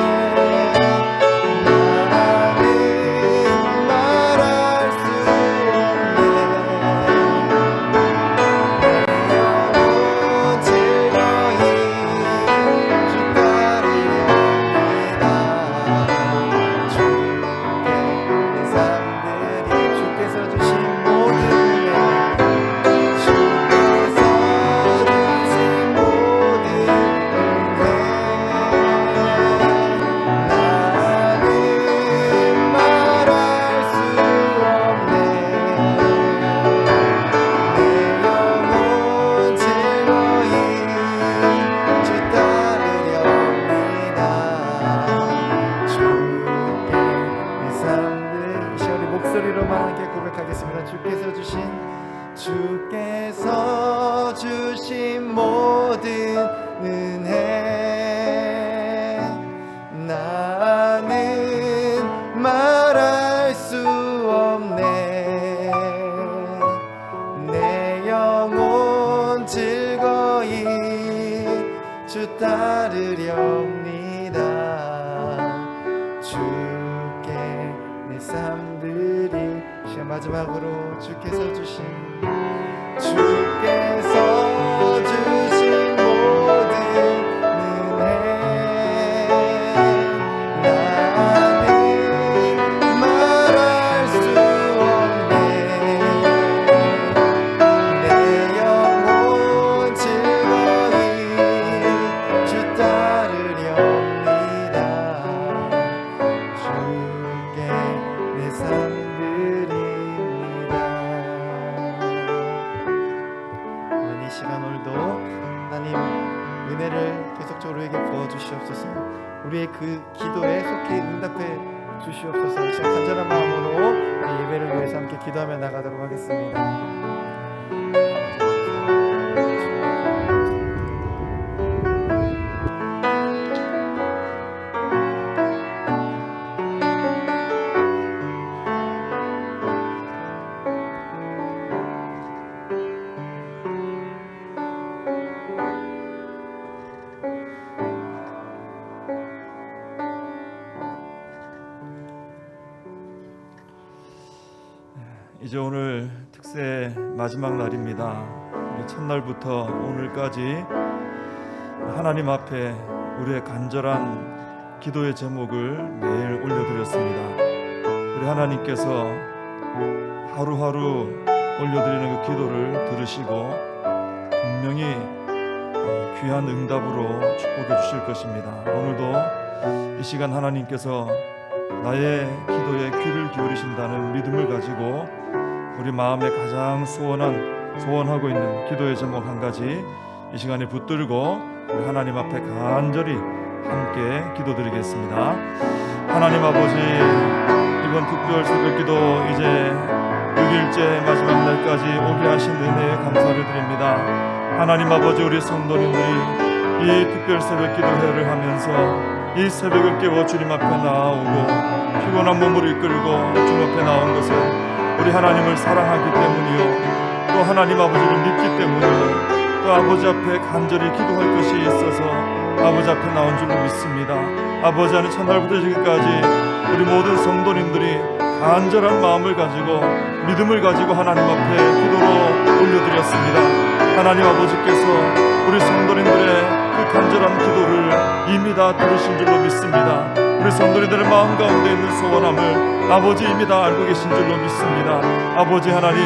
마지막으로 주께서 주신 모든 은혜 나는 말할 수 없네. 내 영혼 즐거이 주 따르렵니다. 주께 내 삶 계속적으로 우리에게 부어주시옵소서. 우리의 그 기도에 속히 응답해 주시옵소서. 시간 간절한 마음으로 우리 예배를 위해서 함께 기도하며 나가도록 하겠습니다. 이제 오늘 특세 마지막 날입니다. 우리 첫날부터 오늘까지 하나님 앞에 우리의 간절한 기도의 제목을 매일 올려드렸습니다. 우리 하나님께서 하루하루 올려드리는 그 기도를 들으시고 분명히 귀한 응답으로 축복해 주실 것입니다. 오늘도 이 시간 하나님께서 나의 기도에 귀를 기울이신다는 믿음을 가지고 우리 마음에 가장 소원하고 있는 기도의 제목 한 가지 이 시간에 붙들고 우리 하나님 앞에 간절히 함께 기도드리겠습니다. 하나님 아버지, 이번 특별 새벽기도 이제 6일째 마지막 날까지 오게 하신 은혜에 감사를 드립니다. 하나님 아버지, 우리 성도님들이 이 특별 새벽기도회를 하면서 이 새벽을 깨워 주님 앞에 나오고 피곤한 몸을 이끌고 주님 앞에 나온 것은 우리 하나님을 사랑하기 때문이요, 또 하나님 아버지를 믿기 때문이요, 또 아버지 앞에 간절히 기도할 것이 있어서 아버지 앞에 나온 줄로 믿습니다. 아버지, 하는 첫날부터 지금까지 우리 모든 성도님들이 간절한 마음을 가지고 믿음을 가지고 하나님 앞에 기도로 올려드렸습니다. 하나님 아버지께서 우리 성도님들의 그 간절한 기도를 이미 다 들으신 줄로 믿습니다. 우리 성도님들의 마음 가운데 있는 소원함을 아버지 이미 다 알고 계신 줄로 믿습니다. 아버지 하나님,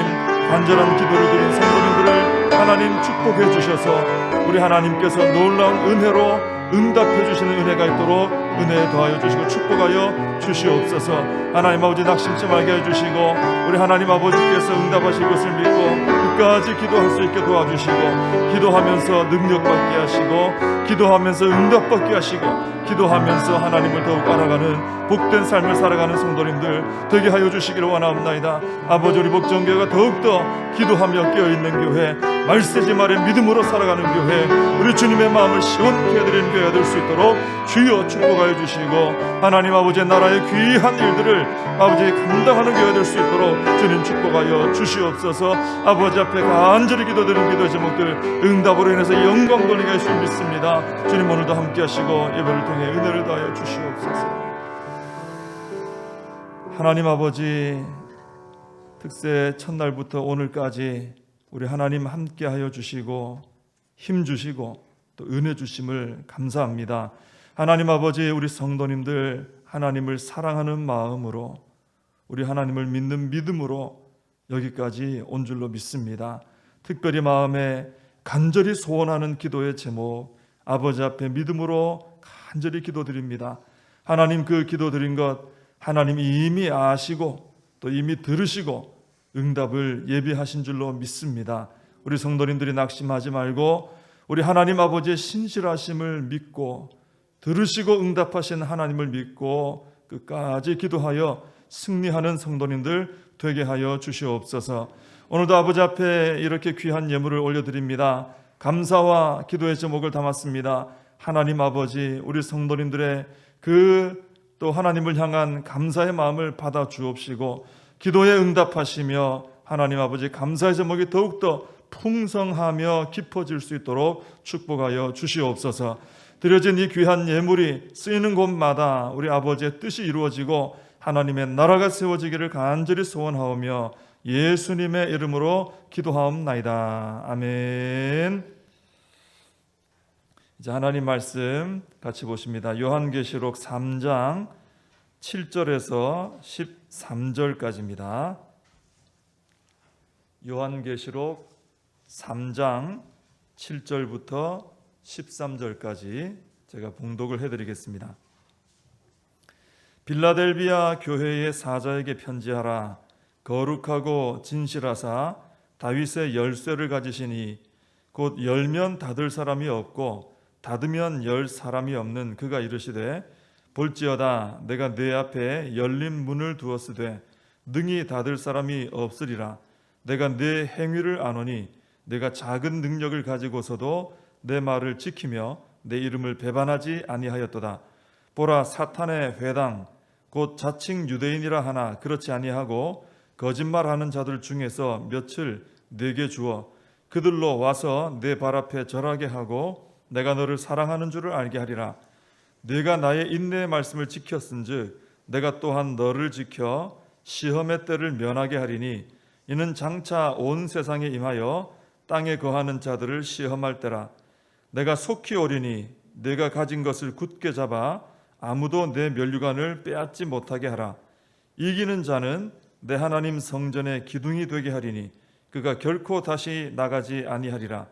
간절한 기도를 드린 성도님들을 하나님 축복해 주셔서 우리 하나님께서 놀라운 은혜로 응답해 주시는 은혜가 있도록 은혜에 더하여 주시고 축복하여 주시옵소서. 하나님 아버지, 낙심치 말게 해주시고 우리 하나님 아버지께서 응답하실 것을 믿고 끝까지 기도할 수 있게 도와주시고, 기도하면서 능력받게 하시고, 기도하면서 응답받게 하시고, 기도하면서 하나님을 더욱 알아가는 복된 삶을 살아가는 성도님들 되게 하여 주시기를 원하옵나이다. 아버지, 우리 복정교회가 더욱더 기도하며 깨어있는 교회, 말세지 말의 믿음으로 살아가는 교회, 우리 주님의 마음을 시원케 해드리는 교회가 될 수 있도록 주여 축복하여 주시고, 하나님 아버지의 나라의 귀한 일들을 아버지 감당하는 교회가 될 수 있도록 주님 축복하여 주시옵소서. 아버지 앞에 간절히 기도드리는 기도 제목들 응답으로 인해서 영광 돌리게 하실 줄 믿습니다. 주님, 오늘도 함께 하시고 예배를 통해 은혜를 더하여 주시옵소서. 하나님 아버지, 특세 첫날부터 오늘까지 우리 하나님 함께 하여 주시고 힘 주시고 또 은혜 주심을 감사합니다. 하나님 아버지, 우리 성도님들 하나님을 사랑하는 마음으로 우리 하나님을 믿는 믿음으로 여기까지 온 줄로 믿습니다. 특별히 마음에 간절히 소원하는 기도의 제목 아버지 앞에 믿음으로 간절히 기도드립니다. 하나님, 그 기도드린 것 하나님이 이미 아시고 또 이미 들으시고 응답을 예비하신 줄로 믿습니다. 우리 성도님들이 낙심하지 말고 우리 하나님 아버지의 신실하심을 믿고 들으시고 응답하신 하나님을 믿고 끝까지 기도하여 승리하는 성도님들 되게 하여 주시옵소서. 오늘도 아버지 앞에 이렇게 귀한 예물을 올려드립니다. 감사와 기도의 제목을 담았습니다. 하나님 아버지, 우리 성도님들의 그 또 하나님을 향한 감사의 마음을 받아 주옵시고 기도에 응답하시며 하나님 아버지 감사의 제목이 더욱더 풍성하며 깊어질 수 있도록 축복하여 주시옵소서. 드려진 이 귀한 예물이 쓰이는 곳마다 우리 아버지의 뜻이 이루어지고 하나님의 나라가 세워지기를 간절히 소원하오며 예수님의 이름으로 기도하옵나이다. 아멘. 이제 하나님 말씀 같이 보십니다. 요한계시록 3장 7절에서 13절까지입니다. 요한계시록 3장 7절부터 13절까지 제가 봉독을 해드리겠습니다. 빌라델비아 교회의 사자에게 편지하라. 거룩하고 진실하사 다윗의 열쇠를 가지시니 곧 열면 닫을 사람이 없고 닫으면 열 사람이 없는 그가 이르시되 볼지어다 내가 네 앞에 열린 문을 두었으되 능히 닫을 사람이 없으리라. 내가 네 행위를 아노니 내가 작은 능력을 가지고서도 내 말을 지키며 내 이름을 배반하지 아니하였도다. 보라, 사탄의 회당 곧 자칭 유대인이라 하나 그렇지 아니하고 거짓말하는 자들 중에서 몇을 내게 주어 그들로 와서 내 발 앞에 절하게 하고 내가 너를 사랑하는 줄을 알게 하리라. 네가 나의 인내의 말씀을 지켰은즉 내가 또한 너를 지켜 시험의 때를 면하게 하리니 이는 장차 온 세상에 임하여 땅에 거하는 자들을 시험할 때라. 내가 속히 오리니 내가 가진 것을 굳게 잡아 아무도 내 면류관을 빼앗지 못하게 하라. 이기는 자는 내 하나님 성전의 기둥이 되게 하리니 그가 결코 다시 나가지 아니하리라.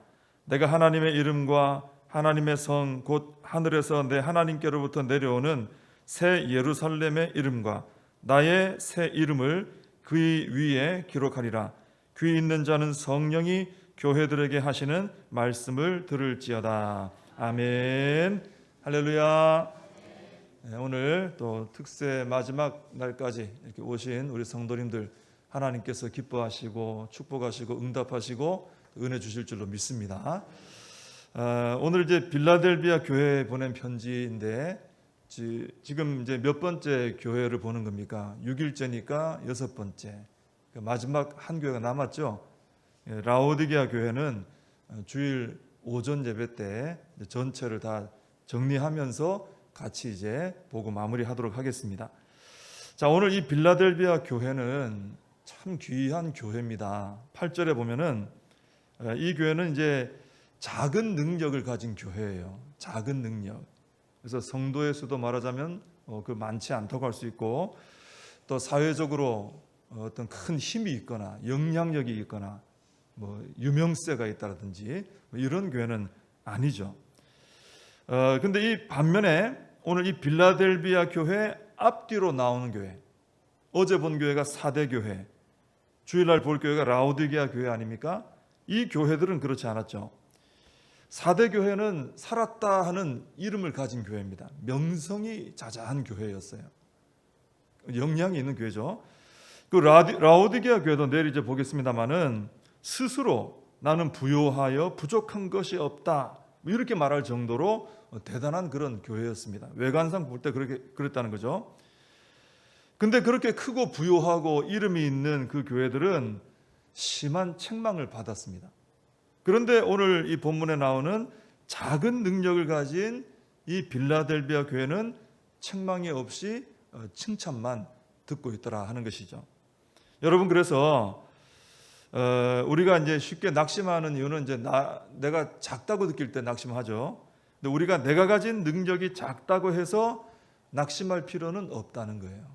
내가 하나님의 이름과 하나님의 성 곧 하늘에서 내 하나님께로부터 내려오는 새 예루살렘의 이름과 나의 새 이름을 그의 위에 기록하리라. 귀 있는 자는 성령이 교회들에게 하시는 말씀을 들을지어다. 아멘. 할렐루야. 오늘 또 특세 마지막 날까지 이렇게 오신 우리 성도님들 하나님께서 기뻐하시고 축복하시고 응답하시고 은혜 주실 줄로 믿습니다. 오늘 이제 빌라델비아 교회에 보낸 편지인데 지금 이제 몇 번째 교회를 보는 겁니까? 6일째니까 6번째. 마지막 한 교회가 남았죠. 라오디게아 교회는 주일 오전 예배 때 전체를 다 정리하면서 같이 이제 보고 마무리하도록 하겠습니다. 자, 오늘 이 빌라델비아 교회는 참 귀한 교회입니다. 8절에 보면은 이 교회는 이제 작은 능력을 가진 교회예요. 작은 능력. 그래서 성도의 수도 말하자면 그 많지 않다고 할 수 있고, 또 사회적으로 어떤 큰 힘이 있거나 영향력이 있거나 뭐 유명세가 있다든지 이런 교회는 아니죠. 근데 이 반면에 오늘 이 빌라델비아 교회 앞뒤로 나오는 교회, 어제 본 교회가 4대 교회, 주일날 볼 교회가 라오디게아 교회 아닙니까? 이 교회들은 그렇지 않았죠. 4대 교회는 살았다 하는 이름을 가진 교회입니다. 명성이 자자한 교회였어요. 영향이 있는 교회죠. 그 라오디게아 교회도 내일 이제 보겠습니다만은 스스로 나는 부요하여 부족한 것이 없다 이렇게 말할 정도로 대단한 그런 교회였습니다. 외관상 볼 때 그렇게 그랬다는 거죠. 근데 그렇게 크고 부요하고 이름이 있는 그 교회들은 심한 책망을 받았습니다. 그런데 오늘 이 본문에 나오는 작은 능력을 가진 이 빌라델비아 교회는 책망이 없이 칭찬만 듣고 있더라 하는 것이죠. 여러분, 그래서 우리가 이제 쉽게 낙심하는 이유는 이제 내가 작다고 느낄 때 낙심하죠. 근데 우리가 내가 가진 능력이 작다고 해서 낙심할 필요는 없다는 거예요.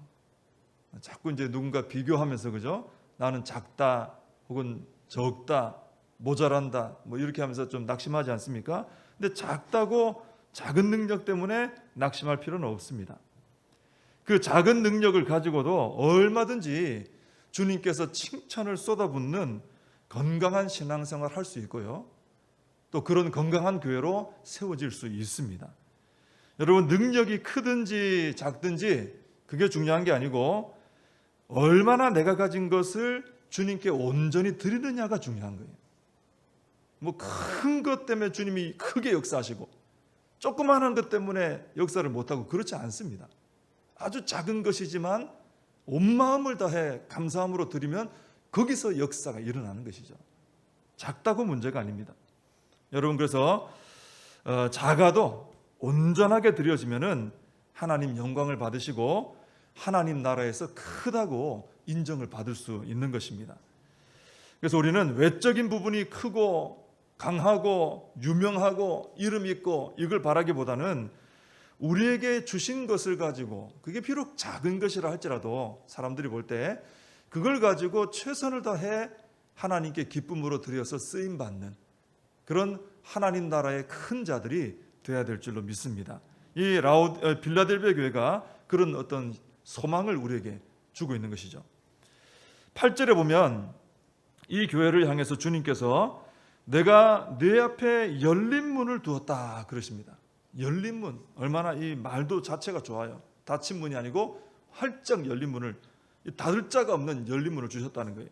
자꾸 이제 누군가 비교하면서, 그죠? 나는 작다 혹은 적다, 모자란다 뭐 이렇게 하면서 좀 낙심하지 않습니까? 근데 작다고 작은 능력 때문에 낙심할 필요는 없습니다. 그 작은 능력을 가지고도 얼마든지 주님께서 칭찬을 쏟아붓는 건강한 신앙생활을 할 수 있고요. 또 그런 건강한 교회로 세워질 수 있습니다. 여러분, 능력이 크든지 작든지 그게 중요한 게 아니고 얼마나 내가 가진 것을 주님께 온전히 드리느냐가 중요한 거예요. 뭐 큰 것 때문에 주님이 크게 역사하시고 조그마한 것 때문에 역사를 못하고 그렇지 않습니다. 아주 작은 것이지만 온 마음을 다해 감사함으로 드리면 거기서 역사가 일어나는 것이죠. 작다고 문제가 아닙니다. 여러분, 그래서 작아도 온전하게 드려지면은 하나님 영광을 받으시고 하나님 나라에서 크다고 인정을 받을 수 있는 것입니다. 그래서 우리는 외적인 부분이 크고 강하고 유명하고 이름 있고 이걸 바라기보다는 우리에게 주신 것을 가지고, 그게 비록 작은 것이라 할지라도 사람들이 볼 때 그걸 가지고 최선을 다해 하나님께 기쁨으로 드려서 쓰임받는 그런 하나님 나라의 큰 자들이 되어야 될 줄로 믿습니다. 이 빌라델비아 교회가 그런 어떤 소망을 우리에게 주고 있는 것이죠. 8절에 보면 이 교회를 향해서 주님께서 내가 네 앞에 열린 문을 두었다 그러십니다. 열린 문, 얼마나 이 말도 자체가 좋아요. 닫힌 문이 아니고 활짝 열린 문을, 닫을 자가 없는 열린 문을 주셨다는 거예요.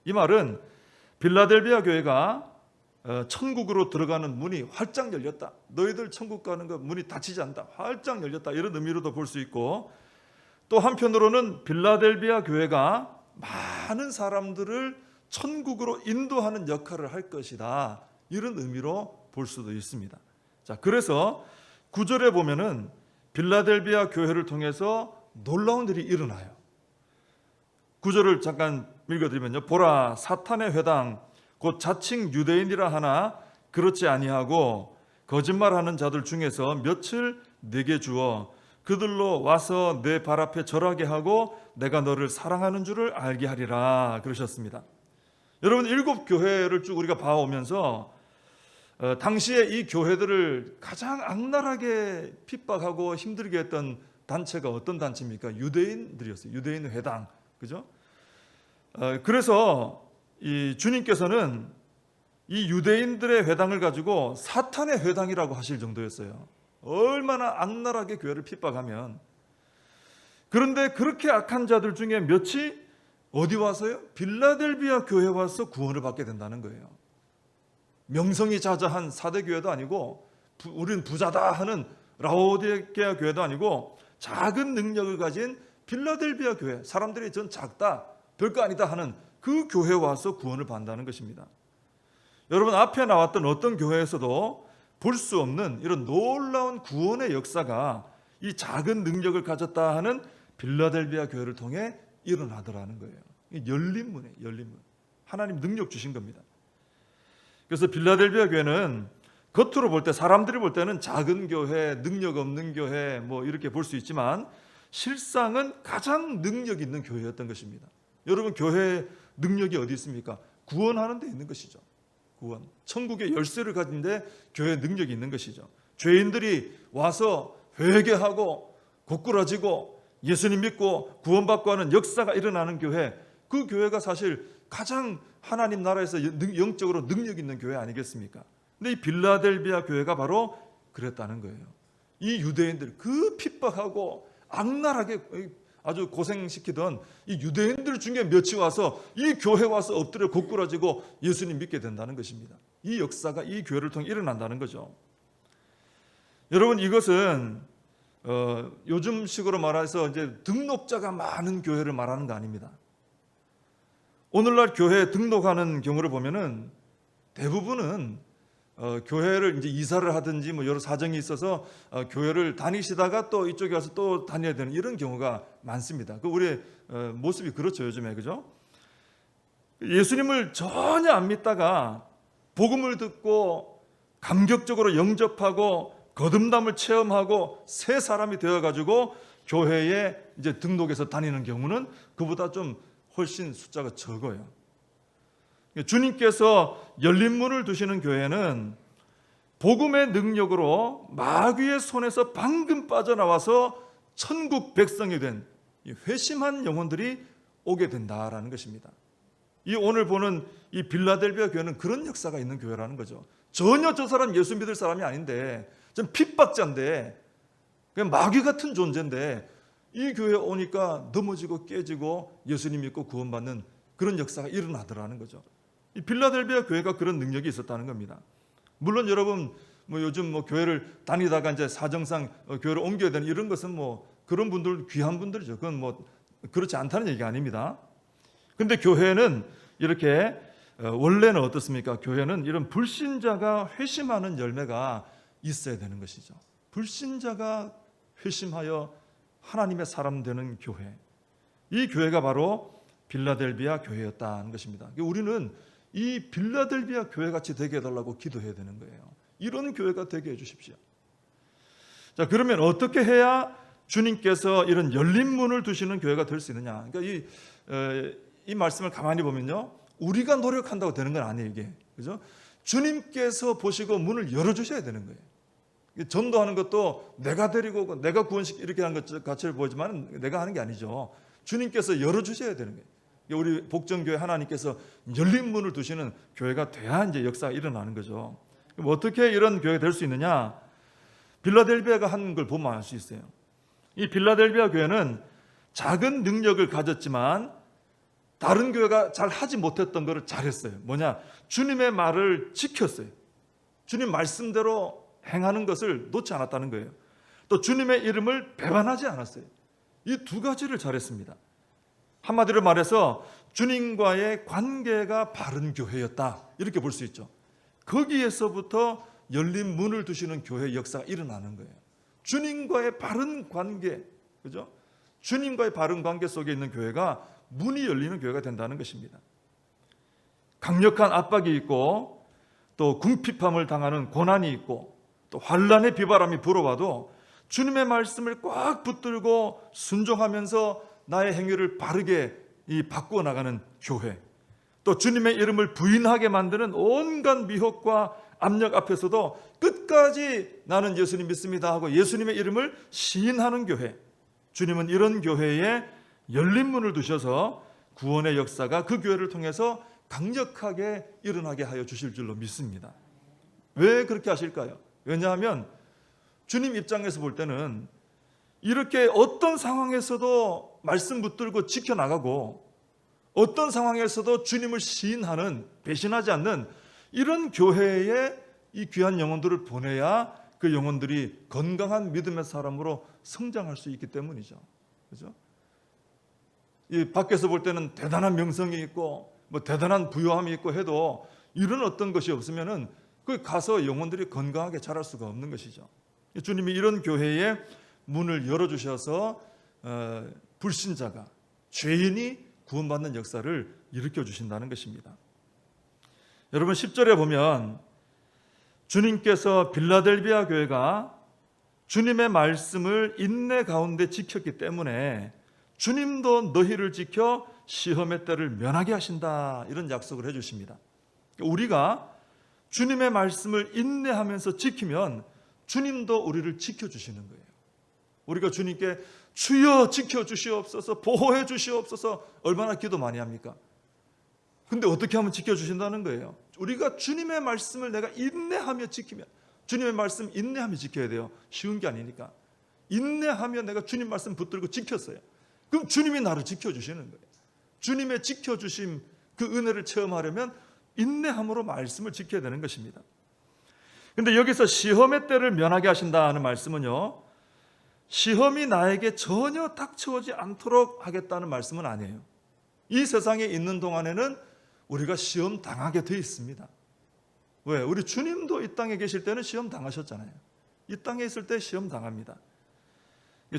이 말은 빌라델비아 교회가 천국으로 들어가는 문이 활짝 열렸다. 너희들 천국 가는 거 문이 닫히지 않다. 활짝 열렸다. 이런 의미로도 볼 수 있고, 또 한편으로는 빌라델비아 교회가 많은 사람들을 천국으로 인도하는 역할을 할 것이다. 이런 의미로 볼 수도 있습니다. 자, 그래서 9절에 보면은 빌라델비아 교회를 통해서 놀라운 일이 일어나요. 9절을 잠깐 읽어드리면요. 보라, 사탄의 회당 곧 자칭 유대인이라 하나 그렇지 아니하고 거짓말하는 자들 중에서 몇을 내게 주어 그들로 와서 내 발 앞에 절하게 하고 내가 너를 사랑하는 줄을 알게 하리라 그러셨습니다. 여러분, 7 교회를 쭉 우리가 봐오면서 당시에 이 교회들을 가장 악랄하게 핍박하고 힘들게 했던 단체가 어떤 단체입니까? 유대인들이었어요. 유대인 회당, 그죠? 그래서 이 주님께서는 이 유대인들의 회당을 가지고 사탄의 회당이라고 하실 정도였어요. 얼마나 악랄하게 교회를 핍박하면. 그런데 그렇게 악한 자들 중에 몇이 어디 와서요? 빌라델비아 교회에 와서 구원을 받게 된다는 거예요. 명성이 자자한 사대 교회도 아니고 우린 부자다 하는 라오디게아 교회도 아니고 작은 능력을 가진 빌라델비아 교회, 사람들이 전 작다, 별거 아니다 하는 그 교회에 와서 구원을 받는다는 것입니다. 여러분, 앞에 나왔던 어떤 교회에서도 볼 수 없는 이런 놀라운 구원의 역사가 이 작은 능력을 가졌다 하는 빌라델비아 교회를 통해 일어나더라는 거예요. 열린 문이에요. 열린 문. 하나님 능력 주신 겁니다. 그래서 빌라델비아 교회는 겉으로 볼 때, 사람들이 볼 때는 작은 교회, 능력 없는 교회 뭐 이렇게 볼 수 있지만 실상은 가장 능력 있는 교회였던 것입니다. 여러분, 교회의 능력이 어디 있습니까? 구원하는 데 있는 것이죠. 구원. 천국의 열쇠를 가진 데 교회의 능력이 있는 것이죠. 죄인들이 와서 회개하고 고꾸라지고 예수님 믿고 구원받고 하는 역사가 일어나는 교회, 그 교회가 사실 가장 하나님 나라에서 영적으로 능력 있는 교회 아니겠습니까? 근데 이 빌라델비아 교회가 바로 그랬다는 거예요. 이 유대인들, 그 핍박하고 악랄하게 아주 고생시키던 이 유대인들 중에 몇이 와서 이 교회 와서 엎드려 고꾸라지고 예수님 믿게 된다는 것입니다. 이 역사가 이 교회를 통해 일어난다는 거죠. 여러분, 이것은 요즘식으로 말해서 이제 등록자가 많은 교회를 말하는 거 아닙니다. 오늘날 교회에 등록하는 경우를 보면은 대부분은 교회를 이제 이사를 하든지 뭐 여러 사정이 있어서 교회를 다니시다가 또 이쪽에 와서 또 다녀야 되는 이런 경우가 많습니다. 그 우리의 모습이 그렇죠, 요즘에. 그죠? 예수님을 전혀 안 믿다가 복음을 듣고 감격적으로 영접하고 거듭남을 체험하고 새 사람이 되어 가지고 교회에 이제 등록해서 다니는 경우는 그보다 좀 훨씬 숫자가 적어요. 주님께서 열린 문을 두시는 교회는 복음의 능력으로 마귀의 손에서 방금 빠져나와서 천국 백성이 된 회심한 영혼들이 오게 된다라는 것입니다. 이 오늘 보는 이 빌라델비아 교회는 그런 역사가 있는 교회라는 거죠. 전혀 저 사람 예수 믿을 사람이 아닌데, 좀 핍박자인데, 그냥 마귀 같은 존재인데 이 교회에 오니까 넘어지고 깨지고 예수님 믿고 구원받는 그런 역사가 일어나더라는 거죠. 이 빌라델비아 교회가 그런 능력이 있었다는 겁니다. 물론 여러분, 뭐 요즘 뭐 교회를 다니다가 이제 사정상 교회를 옮겨야 되는 이런 것은 뭐 그런 분들 귀한 분들이죠. 그건 뭐 그렇지 않다는 얘기가 아닙니다. 근데 교회는 이렇게 원래는 어떻습니까? 교회는 이런 불신자가 회심하는 열매가 있어야 되는 것이죠. 불신자가 회심하여 하나님의 사람 되는 교회. 이 교회가 바로 빌라델비아 교회였다는 것입니다. 우리는 이 빌라델비아 교회같이 되게 해달라고 기도해야 되는 거예요. 이런 교회가 되게 해주십시오. 자, 그러면 어떻게 해야 주님께서 이런 열린 문을 두시는 교회가 될 수 있느냐? 그러니까 이 말씀을 가만히 보면요, 우리가 노력한다고 되는 건 아니에요, 이게. 그죠? 주님께서 보시고 문을 열어주셔야 되는 거예요. 전도하는 것도 내가 데리고 내가 구원식 이렇게 하는 것 같이 보이지만 내가 하는 게 아니죠. 주님께서 열어주셔야 되는 거예요. 우리 복정교회 하나님께서 열린 문을 두시는 교회가 돼야 이제 역사가 일어나는 거죠. 그럼 어떻게 이런 교회가 될 수 있느냐? 빌라델비아가 한 걸 보면 알 수 있어요. 이 빌라델비아 교회는 작은 능력을 가졌지만 다른 교회가 잘 하지 못했던 것을 잘했어요. 뭐냐? 주님의 말을 지켰어요. 주님 말씀대로 행하는 것을 놓지 않았다는 거예요. 또 주님의 이름을 배반하지 않았어요. 이 두 가지를 잘했습니다. 한마디로 말해서 주님과의 관계가 바른 교회였다, 이렇게 볼 수 있죠. 거기에서부터 열린 문을 두시는 교회의 역사가 일어나는 거예요. 주님과의 바른 관계, 그죠? 주님과의 바른 관계 속에 있는 교회가 문이 열리는 교회가 된다는 것입니다. 강력한 압박이 있고 또 궁핍함을 당하는 고난이 있고 또 환란의 비바람이 불어와도 주님의 말씀을 꽉 붙들고 순종하면서 나의 행위를 바르게 바꾸어 나가는 교회, 또 주님의 이름을 부인하게 만드는 온갖 미혹과 압력 앞에서도 끝까지 나는 예수님 믿습니다 하고 예수님의 이름을 시인하는 교회, 주님은 이런 교회에 열린 문을 두셔서 구원의 역사가 그 교회를 통해서 강력하게 일어나게 하여 주실 줄로 믿습니다. 왜 그렇게 하실까요? 왜냐하면 주님 입장에서 볼 때는 이렇게 어떤 상황에서도 말씀 붙들고 지켜나가고 어떤 상황에서도 주님을 시인하는, 배신하지 않는 이런 교회에 이 귀한 영혼들을 보내야 그 영혼들이 건강한 믿음의 사람으로 성장할 수 있기 때문이죠. 그죠? 이 밖에서 볼 때는 대단한 명성이 있고 뭐 대단한 부요함이 있고 해도 이런 어떤 것이 없으면은 그 가서 영혼들이 건강하게 자랄 수가 없는 것이죠. 주님이 이런 교회에 문을 열어주셔서 불신자가, 죄인이 구원받는 역사를 일으켜 주신다는 것입니다. 여러분 10절에 보면 주님께서 빌라델비아 교회가 주님의 말씀을 인내 가운데 지켰기 때문에 주님도 너희를 지켜 시험의 때를 면하게 하신다, 이런 약속을 해주십니다. 우리가 주님의 말씀을 인내하면서 지키면 주님도 우리를 지켜주시는 거예요. 우리가 주님께 주여 지켜주시옵소서, 보호해 주시옵소서 얼마나 기도 많이 합니까? 근데 어떻게 하면 지켜주신다는 거예요? 우리가 주님의 말씀을 내가 인내하며 지키면, 주님의 말씀 인내하며 지켜야 돼요. 쉬운 게 아니니까. 인내하며 내가 주님 말씀 붙들고 지켰어요. 그럼 주님이 나를 지켜주시는 거예요. 주님의 지켜주심, 그 은혜를 체험하려면 인내함으로 말씀을 지켜야 되는 것입니다. 근데 여기서 시험의 때를 면하게 하신다는 말씀은요, 시험이 나에게 전혀 닥쳐오지 않도록 하겠다는 말씀은 아니에요. 이 세상에 있는 동안에는 우리가 시험 당하게 돼 있습니다. 왜? 우리 주님도 이 땅에 계실 때는 시험 당하셨잖아요. 이 땅에 있을 때 시험 당합니다.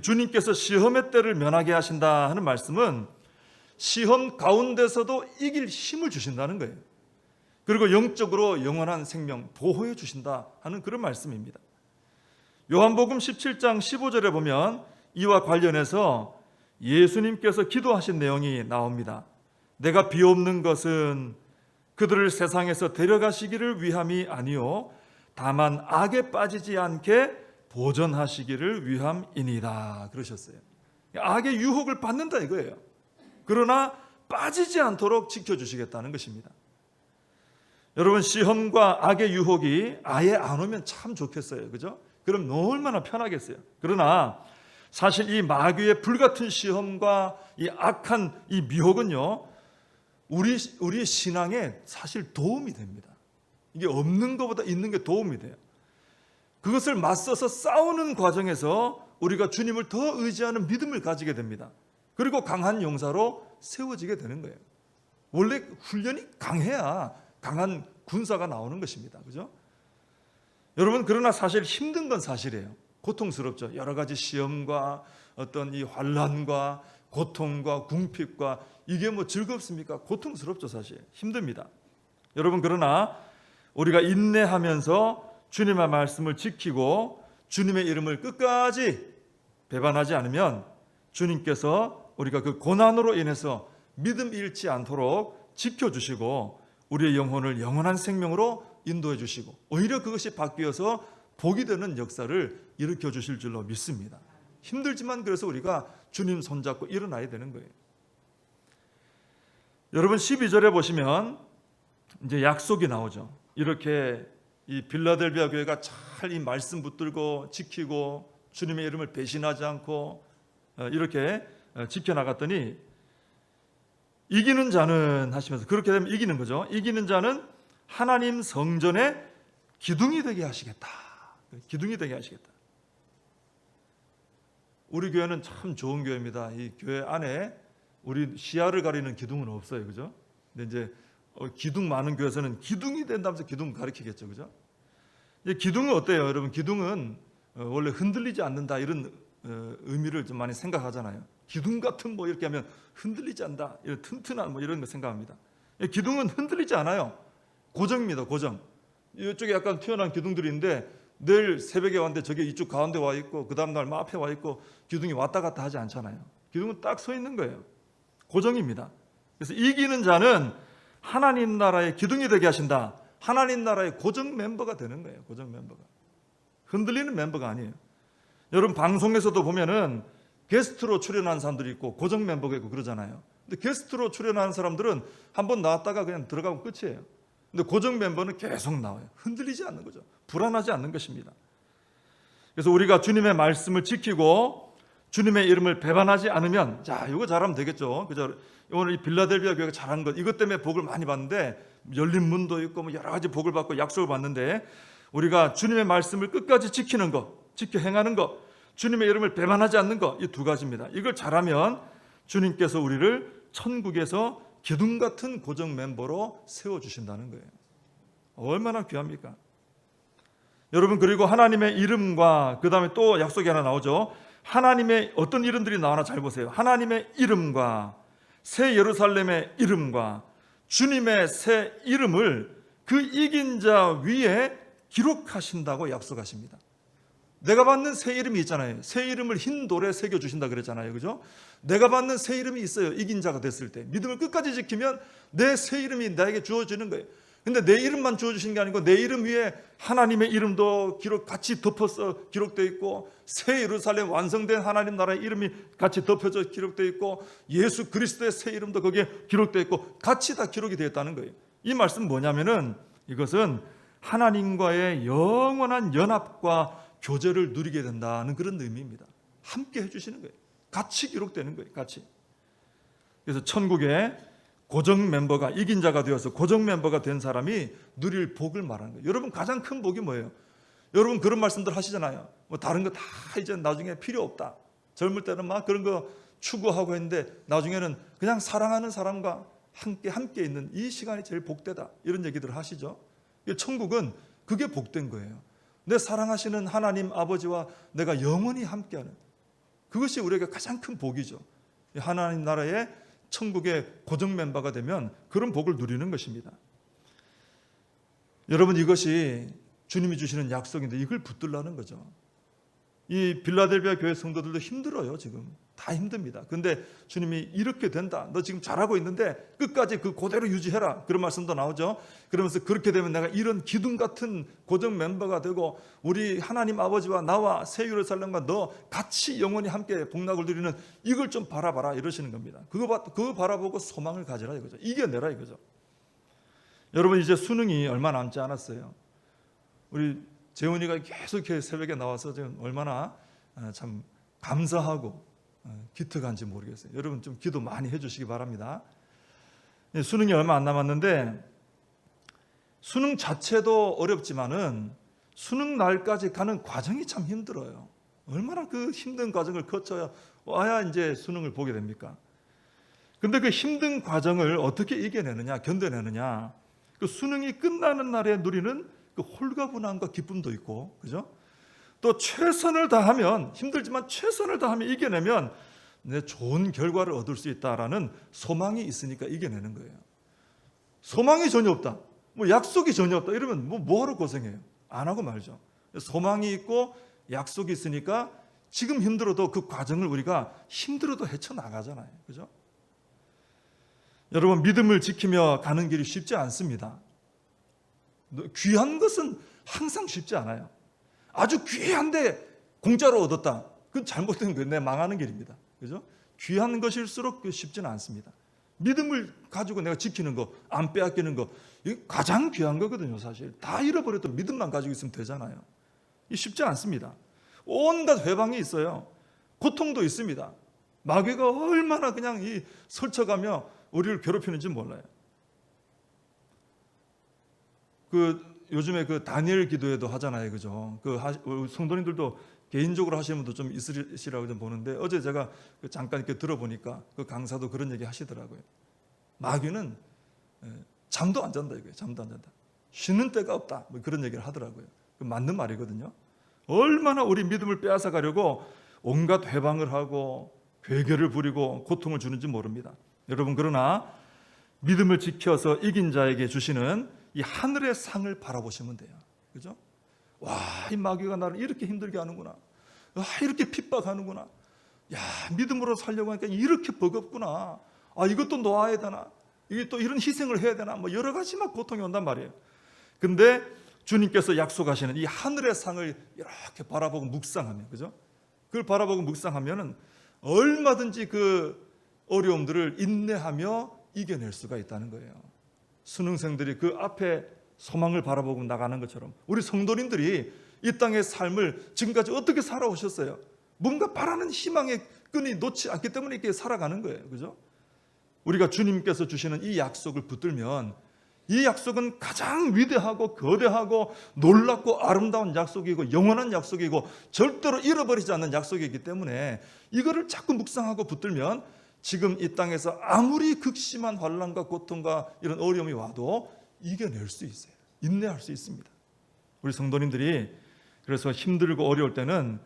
주님께서 시험의 때를 면하게 하신다 하는 말씀은 시험 가운데서도 이길 힘을 주신다는 거예요. 그리고 영적으로 영원한 생명 보호해 주신다 하는 그런 말씀입니다. 요한복음 17장 15절에 보면 이와 관련해서 예수님께서 기도하신 내용이 나옵니다. 내가 비옵는 것은 그들을 세상에서 데려가시기를 위함이 아니요 다만 악에 빠지지 않게 보전하시기를 위함이니라 그러셨어요. 악의 유혹을 받는다 이거예요. 그러나 빠지지 않도록 지켜주시겠다는 것입니다. 여러분, 시험과 악의 유혹이 아예 안 오면 참 좋겠어요. 그죠? 그럼 얼마나 편하겠어요. 그러나 사실 이 마귀의 불같은 시험과 이 악한 이 미혹은요, 우리 신앙에 사실 도움이 됩니다. 이게 없는 것보다 있는 게 도움이 돼요. 그것을 맞서서 싸우는 과정에서 우리가 주님을 더 의지하는 믿음을 가지게 됩니다. 그리고 강한 용사로 세워지게 되는 거예요. 원래 훈련이 강해야 강한 군사가 나오는 것입니다. 그죠? 여러분, 그러나 사실 힘든 건 사실이에요. 고통스럽죠. 여러 가지 시험과 어떤 이 환란과 고통과 궁핍과 이게 뭐 즐겁습니까? 고통스럽죠. 사실 힘듭니다. 여러분, 그러나 우리가 인내하면서 주님의 말씀을 지키고 주님의 이름을 끝까지 배반하지 않으면 주님께서 우리가 그 고난으로 인해서 믿음 잃지 않도록 지켜주시고 우리의 영혼을 영원한 생명으로 인도해 주시고 오히려 그것이 바뀌어서 복이 되는 역사를 일으켜 주실 줄로 믿습니다. 힘들지만 그래서 우리가 주님 손잡고 일어나야 되는 거예요. 여러분, 12절에 보시면 이제 약속이 나오죠. 이렇게 이 빌라델비아 교회가 잘 이 말씀 붙들고 지키고 주님의 이름을 배신하지 않고 이렇게 지켜나갔더니 이기는 자는 하시면서 그렇게 되면 이기는 거죠. 이기는 자는 하나님 성전의 기둥이 되게 하시겠다. 기둥이 되게 하시겠다. 우리 교회는 참 좋은 교회입니다. 이 교회 안에 우리 시야를 가리는 기둥은 없어요. 그죠? 근데 이제 기둥 많은 교회에서는 기둥이 된다면서 기둥 가리키겠죠. 그죠? 기둥은 어때요? 여러분, 기둥은 원래 흔들리지 않는다 이런 의미를 좀 많이 생각하잖아요. 기둥 같은 뭐 이렇게 하면 흔들리지 않는다, 이런 튼튼한 뭐 이런 거 생각합니다. 기둥은 흔들리지 않아요. 고정입니다. 고정. 이쪽에 약간 튀어나온 기둥들이 있는데 내일 새벽에 왔는데 저게 이쪽 가운데 와 있고 그 다음 날 막 앞에 와 있고 기둥이 왔다 갔다 하지 않잖아요. 기둥은 딱 서 있는 거예요. 고정입니다. 그래서 이기는 자는 하나님 나라의 기둥이 되게 하신다. 하나님 나라의 고정 멤버가 되는 거예요. 고정 멤버가. 흔들리는 멤버가 아니에요. 여러분 방송에서도 보면은 게스트로 출연한 사람들이 있고 고정 멤버가 있고 그러잖아요. 근데 게스트로 출연하는 사람들은 한번 나왔다가 그냥 들어가면 끝이에요. 근데 고정 멤버는 계속 나와요. 흔들리지 않는 거죠. 불안하지 않는 것입니다. 그래서 우리가 주님의 말씀을 지키고 주님의 이름을 배반하지 않으면, 자, 이거 잘하면 되겠죠. 그죠? 오늘 이 빌라델비아 교회가 잘한 것, 이것 때문에 복을 많이 받는데, 열린 문도 있고 뭐 여러 가지 복을 받고 약속을 받는데, 우리가 주님의 말씀을 끝까지 지키는 것, 지켜 행하는 것, 주님의 이름을 배반하지 않는 것, 이 두 가지입니다. 이걸 잘하면 주님께서 우리를 천국에서 기둥 같은 고정 멤버로 세워주신다는 거예요. 얼마나 귀합니까? 여러분, 그리고 하나님의 이름과 그 다음에 또 약속이 하나 나오죠. 하나님의 어떤 이름들이 나오나 잘 보세요. 하나님의 이름과 새 예루살렘의 이름과 주님의 새 이름을 그 이긴 자 위에 기록하신다고 약속하십니다. 내가 받는 새 이름이 있잖아요. 새 이름을 흰 돌에 새겨주신다 그랬잖아요. 그죠? 내가 받는 새 이름이 있어요. 이긴 자가 됐을 때. 믿음을 끝까지 지키면 내 새 이름이 나에게 주어지는 거예요. 근데 내 이름만 주어주신 게 아니고 내 이름 위에 하나님의 이름도 같이 덮어서 기록되어 있고 새 예루살렘 완성된 하나님 나라의 이름이 같이 덮여져 기록되어 있고 예수 그리스도의 새 이름도 거기에 기록되어 있고 같이 다 기록이 되어 있다는 거예요. 이 말씀은 뭐냐면은 이것은 하나님과의 영원한 연합과 교제를 누리게 된다는 그런 의미입니다. 함께 해주시는 거예요. 같이 기록되는 거예요. 같이. 그래서 천국에 고정 멤버가 이긴 자가 되어서 고정 멤버가 된 사람이 누릴 복을 말하는 거예요. 여러분 가장 큰 복이 뭐예요? 여러분 그런 말씀들 하시잖아요. 뭐 다른 거 다 이제 나중에 필요 없다. 젊을 때는 막 그런 거 추구하고 했는데 나중에는 그냥 사랑하는 사람과 함께 있는 이 시간이 제일 복되다. 이런 얘기들을 하시죠. 천국은 그게 복된 거예요. 내 사랑하시는 하나님 아버지와 내가 영원히 함께하는 그것이 우리에게 가장 큰 복이죠. 하나님 나라의 천국의 고정 멤버가 되면 그런 복을 누리는 것입니다. 여러분 이것이 주님이 주시는 약속인데 이걸 붙들라는 거죠. 이 빌라델비아 교회 성도들도 힘들어요. 지금 다 힘듭니다. 근데 주님이 이렇게 된다. 너 지금 잘하고 있는데 끝까지 그 그대로 유지해라. 그런 말씀도 나오죠. 그러면서 그렇게 되면 내가 이런 기둥 같은 고정 멤버가 되고 우리 하나님 아버지와 나와 새 예루살렘과 너 같이 영원히 함께 복락을 누리는 이걸 좀 바라봐라 이러시는 겁니다. 그거 바라보고 소망을 가지라 이거죠. 이겨내라 이거죠. 여러분 이제 수능이 얼마 남지 않았어요. 우리 재훈이가 계속 이렇게 새벽에 나와서 지금 얼마나 참 감사하고 기특한지 모르겠어요. 여러분 좀 기도 많이 해주시기 바랍니다. 수능이 얼마 안 남았는데 수능 자체도 어렵지만은 수능 날까지 가는 과정이 참 힘들어요. 얼마나 그 힘든 과정을 거쳐야 와야 이제 수능을 보게 됩니까? 근데 그 힘든 과정을 어떻게 이겨내느냐, 견뎌내느냐, 그 수능이 끝나는 날에 누리는 그 홀가분함과 기쁨도 있고, 그죠? 또 최선을 다하면 힘들지만 최선을 다하면 이겨내면 내 좋은 결과를 얻을 수 있다라는 소망이 있으니까 이겨내는 거예요. 소망이 전혀 없다, 뭐 약속이 전혀 없다 이러면 뭐하러 고생해요? 안 하고 말죠. 소망이 있고 약속이 있으니까 지금 힘들어도 그 과정을 우리가 힘들어도 헤쳐나가잖아요. 그죠? 여러분 믿음을 지키며 가는 길이 쉽지 않습니다. 귀한 것은 항상 쉽지 않아요. 아주 귀한데 공짜로 얻었다. 그건 잘못된 거예요. 내 망하는 길입니다. 그죠? 귀한 것일수록 쉽지는 않습니다. 믿음을 가지고 내가 지키는 거, 안 빼앗기는 거, 이게 가장 귀한 거거든요. 사실 다 잃어버려도 믿음만 가지고 있으면 되잖아요. 이게 쉽지 않습니다. 온갖 회방이 있어요. 고통도 있습니다. 마귀가 얼마나 그냥 설쳐가며 우리를 괴롭히는지 몰라요. 요즘에 다니엘 기도회도 하잖아요. 그죠? 성도님들도 개인적으로 하시는 분도 좀 있으시라고 좀 보는데 어제 제가 잠깐 이렇게 들어보니까 그 강사도 그런 얘기 하시더라고요. 마귀는 잠도 안 잔다 이거예요. 잠도 안 잔다. 쉬는 때가 없다. 뭐 그런 얘기를 하더라고요. 맞는 말이거든요. 얼마나 우리 믿음을 빼앗아 가려고 온갖 회방을 하고 괴계를 부리고 고통을 주는지 모릅니다. 여러분, 그러나 믿음을 지켜서 이긴 자에게 주시는 이 하늘의 상을 바라보시면 돼요. 그죠? 와, 이 마귀가 나를 이렇게 힘들게 하는구나. 와, 이렇게 핍박하는구나. 야, 믿음으로 살려고 하니까 이렇게 버겁구나. 아, 이것도 놓아야 되나? 이게 또 이런 희생을 해야 되나? 뭐 여러 가지 막 고통이 온단 말이에요. 근데 주님께서 약속하시는 이 하늘의 상을 이렇게 바라보고 묵상하면, 그죠? 그걸 바라보고 묵상하면은 얼마든지 그 어려움들을 인내하며 이겨낼 수가 있다는 거예요. 수능생들이 그 앞에 소망을 바라보고 나가는 것처럼 우리 성도님들이 이 땅의 삶을 지금까지 어떻게 살아오셨어요? 뭔가 바라는 희망의 끈이 놓지 않기 때문에 이렇게 살아가는 거예요. 그죠? 우리가 주님께서 주시는 이 약속을 붙들면 이 약속은 가장 위대하고 거대하고 놀랍고 아름다운 약속이고 영원한 약속이고 절대로 잃어버리지 않는 약속이기 때문에 이거를 자꾸 묵상하고 붙들면 지금 이 땅에서 아무리 극심한 환난과 고통과 이런 어려움이 와도 이겨낼 수 있어요. 인내할 수 있습니다. 우리 성도님들이 그래서 힘들고 어려울 때는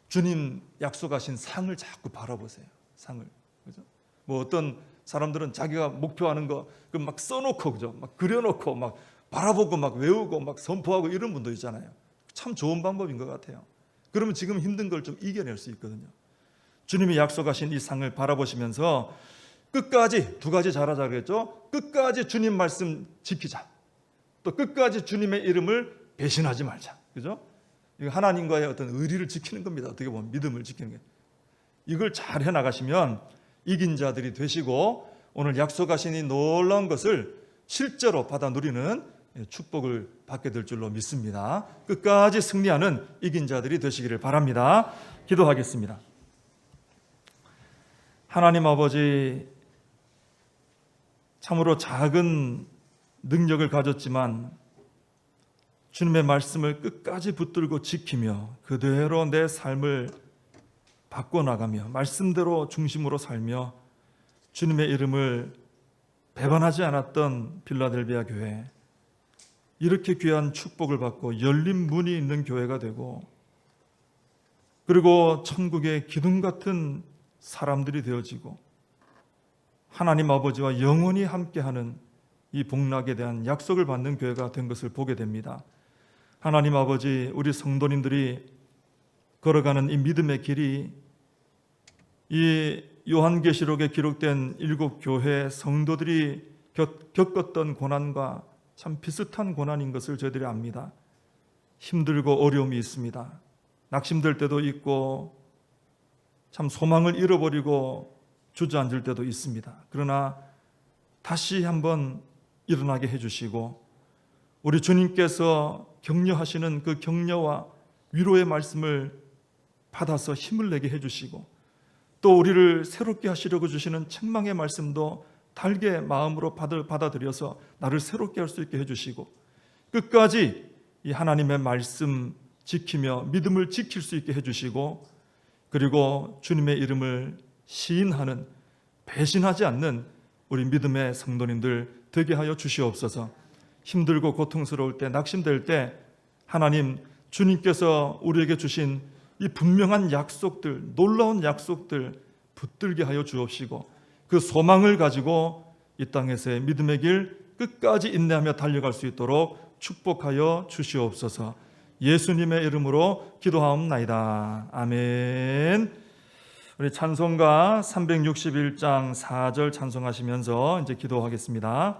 주님 약속하신 상을 자꾸 바라보세요. 상을. 그죠? 뭐 어떤 사람들은 자기가 목표하는 거 그 막 써놓고, 그죠? 막 그려놓고 막 바라보고 막 외우고 막 선포하고 이런 분도 있잖아요. 참 좋은 방법인 것 같아요. 그러면 지금 힘든 걸 좀 이겨낼 수 있거든요. 주님이 약속하신 이 상을 바라보시면서 끝까지 두 가지 잘하자 그랬죠. 끝까지 주님 말씀 지키자. 또 끝까지 주님의 이름을 배신하지 말자. 그죠? 이거 하나님과의 어떤 의리를 지키는 겁니다. 어떻게 보면 믿음을 지키는 게. 이걸 잘 해나가시면 이긴 자들이 되시고 오늘 약속하신 이 놀라운 것을 실제로 받아 누리는 축복을 받게 될 줄로 믿습니다. 끝까지 승리하는 이긴 자들이 되시기를 바랍니다. 기도하겠습니다. 하나님 아버지, 참으로 작은 능력을 가졌지만 주님의 말씀을 끝까지 붙들고 지키며 그대로 내 삶을 바꿔나가며 말씀대로 중심으로 살며 주님의 이름을 배반하지 않았던 빌라델비아 교회, 이렇게 귀한 축복을 받고 열린 문이 있는 교회가 되고 그리고 천국의 기둥 같은 사람들이 되어지고 하나님 아버지와 영원히 함께하는 이 복락에 대한 약속을 받는 교회가 된 것을 보게 됩니다. 하나님 아버지, 우리 성도님들이 걸어가는 이 믿음의 길이 이 요한계시록에 기록된 7교회 성도들이 겪었던 고난과 참 비슷한 고난인 것을 저희들이 압니다. 힘들고 어려움이 있습니다. 낙심될 때도 있고 참 소망을 잃어버리고 주저앉을 때도 있습니다. 그러나 다시 한번 일어나게 해주시고 우리 주님께서 격려하시는 그 격려와 위로의 말씀을 받아서 힘을 내게 해주시고 또 우리를 새롭게 하시려고 주시는 책망의 말씀도 달게 마음으로 받아들여서 나를 새롭게 할 수 있게 해주시고 끝까지 이 하나님의 말씀 지키며 믿음을 지킬 수 있게 해주시고 그리고 주님의 이름을 시인하는, 배신하지 않는 우리 믿음의 성도님들 되게 하여 주시옵소서. 힘들고 고통스러울 때, 낙심될 때 하나님 주님께서 우리에게 주신 이 분명한 약속들, 놀라운 약속들 붙들게 하여 주옵시고 그 소망을 가지고 이 땅에서의 믿음의 길 끝까지 인내하며 달려갈 수 있도록 축복하여 주시옵소서. 예수님의 이름으로 기도하옵나이다. 아멘. 우리 찬송가 361장 4절 찬송하시면서 이제 기도하겠습니다.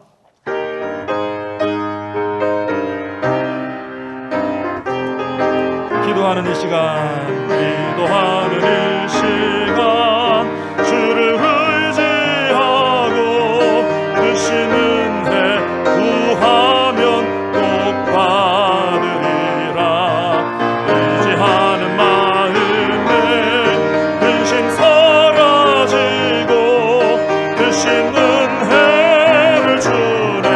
기도하는 이 시간, 기도하는 이 시간 주를 의지하고 주시는 해 구하면 꼭 받으리라. 의지하는 마음에 근심 사라지고 주신 은혜를 주네.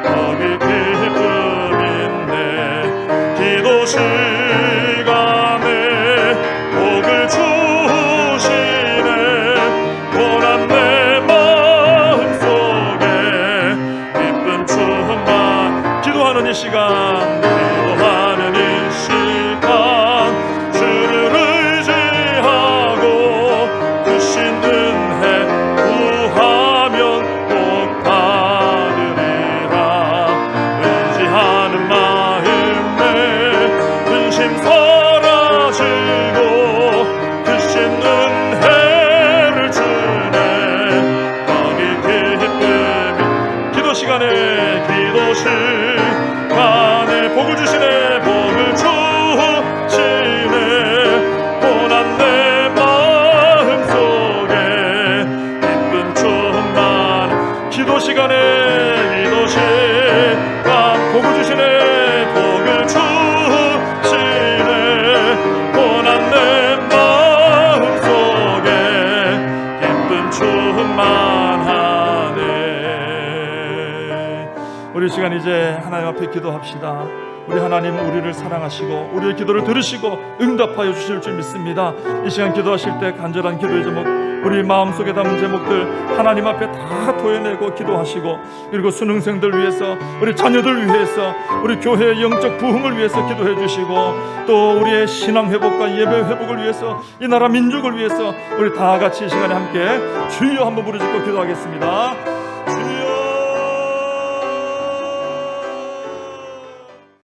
거기 기쁨 있네. 기도 주시네. 고난 내 마음속에 우리 시간 이제 하나님 앞에 기도합시다. 우리 하나님 우리를 사랑하시고 우리의 기도를 들으시고 응답하여 주실 줄 믿습니다. 이 시간 기도하실 때 간절한 기도의 제목, 우리 마음속에 담은 제목들 하나님 앞에 다 토해내고 기도하시고, 그리고 수능생들 위해서, 우리 자녀들 위해서, 우리 교회의 영적 부흥을 위해서 기도해 주시고, 또 우리의 신앙 회복과 예배 회복을 위해서, 이 나라 민족을 위해서 우리 다 같이 이 시간에 함께 주여 한번 부르짖고 기도하겠습니다.